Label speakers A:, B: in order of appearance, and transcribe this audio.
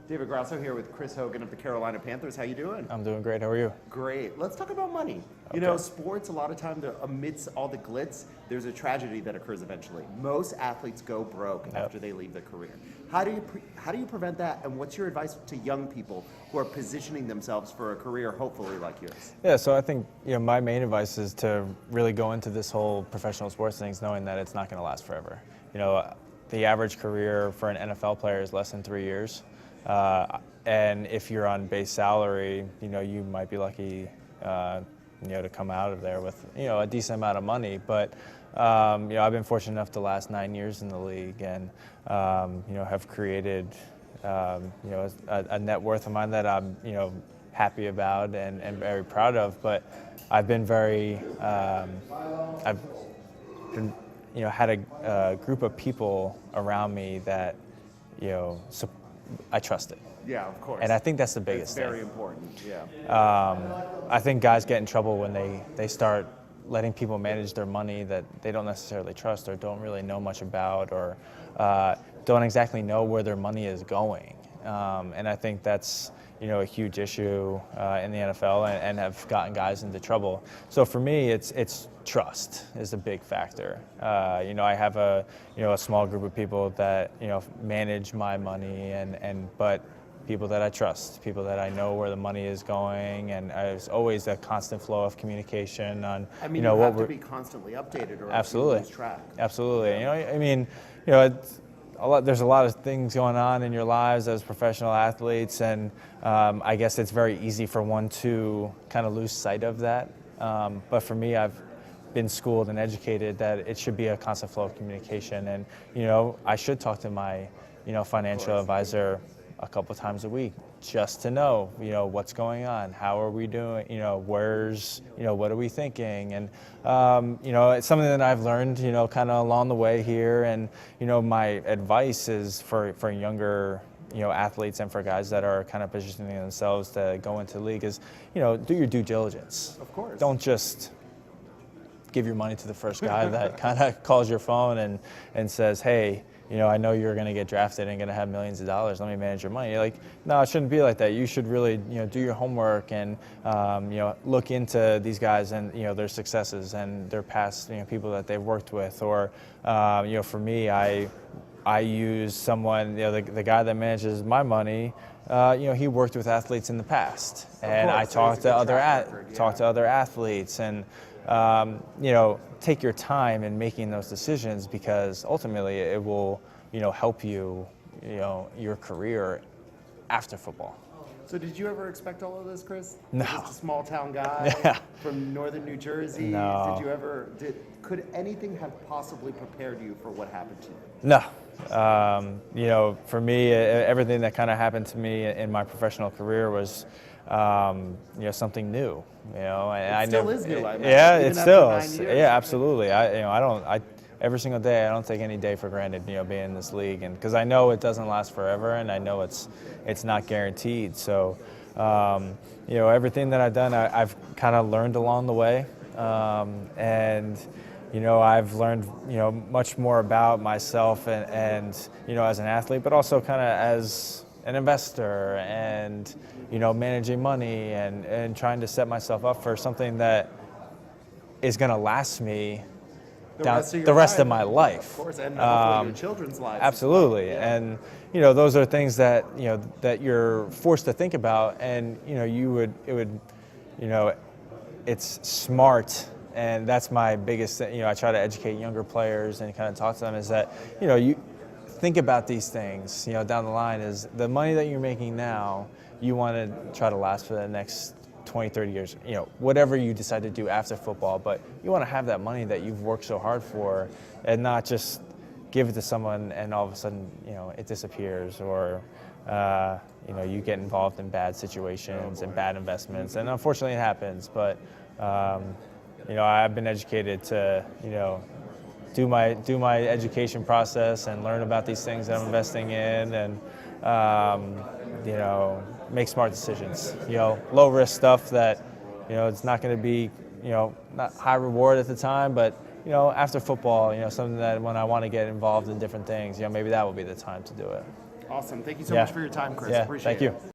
A: David Grasso here with Chris Hogan of the Carolina Panthers. How you doing?
B: I'm doing great. How are you?
A: Great. Let's talk about money. You
B: Okay.
A: know, sports, a lot of time, amidst all the glitz, there's a tragedy that occurs eventually. Most athletes go broke after they leave their career. How do you prevent that, and what's your advice to young people who are positioning themselves for a career, hopefully like yours?
B: Yeah, so I think my main advice is to really go into this whole professional sports things knowing that it's not going to last forever. The average career for an NFL player is less than 3 years. And if you're on base salary, you might be lucky, to come out of there with, a decent amount of money. But, I've been fortunate enough to last 9 years in the league and, have created, a net worth of mine that I'm, happy about and very proud of. But I've been had a group of people around me that, I trusted.
A: Yeah, of course.
B: And I think that's the biggest thing.
A: It's very important, yeah.
B: I think guys get in trouble when they start letting people manage their money that they don't necessarily trust or don't really know much about or don't exactly know where their money is going. And I think that's, a huge issue in the NFL and have gotten guys into trouble. So for me, it's trust is a big factor. I have a small group of people that manage my money but people that I trust, people that I know where the money is going, and there's always a constant flow of communication on.
A: You have to be constantly updated, or
B: absolutely
A: else you lose track.
B: Absolutely. There's a lot of things going on in your lives as professional athletes, and I guess it's very easy for one to kind of lose sight of that. But for me, I've been schooled and educated that it should be a constant flow of communication, and I should talk to my financial advisor a couple times a week just to know what's going on, how are we doing, what are we thinking, and it's something that I've learned kind of along the way here, and my advice is for younger athletes and for guys that are kind of positioning themselves to go into the league is do your due diligence.
A: Of course.
B: Don't just give your money to the first guy that kind of calls your phone and says, hey, I know you're going to get drafted and going to have millions of dollars. Let me manage your money. You're like, no, it shouldn't be like that. You should really, do your homework and, look into these guys and, their successes and their past, people that they've worked with. Or, for me, I use someone, the guy that manages my money. He worked with athletes in the past, and I talked to other athletes and. Take your time in making those decisions because ultimately it will, help you, your career after football.
A: So did you ever expect all of this, Chris?
B: No.
A: Just a small town guy from northern New Jersey.
B: No.
A: Could anything have possibly prepared you for what happened to you?
B: No. For me, everything that kind of happened to me in my professional career was, something new.
A: It still is new.
B: It still is. Yeah, absolutely. Every single day, I don't take any day for granted. Being in this league, and because I know it doesn't last forever, and I know it's not guaranteed. So, everything that I've done, I've kind of learned along the way, and. I've learned, much more about myself and as an athlete, but also kind of as an investor and, managing money and trying to set myself up for something that is going to last me the rest of my life.
A: Of course, and hopefully your children's lives.
B: Absolutely.
A: Yeah.
B: And, those are things that, that you're forced to think about and, it's smart. And that's my biggest thing. I try to educate younger players and kind of talk to them is that, you think about these things, down the line is the money that you're making now, you want to try to last for the next 20, 30 years, whatever you decide to do after football, but you want to have that money that you've worked so hard for and not just give it to someone and all of a sudden, it disappears or, you get involved in bad situations and bad investments. And unfortunately it happens, but, I've been educated to, do my education process and learn about these things that I'm investing in and, make smart decisions. Low risk stuff that, it's not going to be, not high reward at the time, but, after football, something that when I want to get involved in different things, maybe that will be the time to do it.
A: Awesome. Thank you so
B: Yeah.
A: much for your time, Chris.
B: Yeah,
A: Appreciate
B: thank
A: it.
B: you.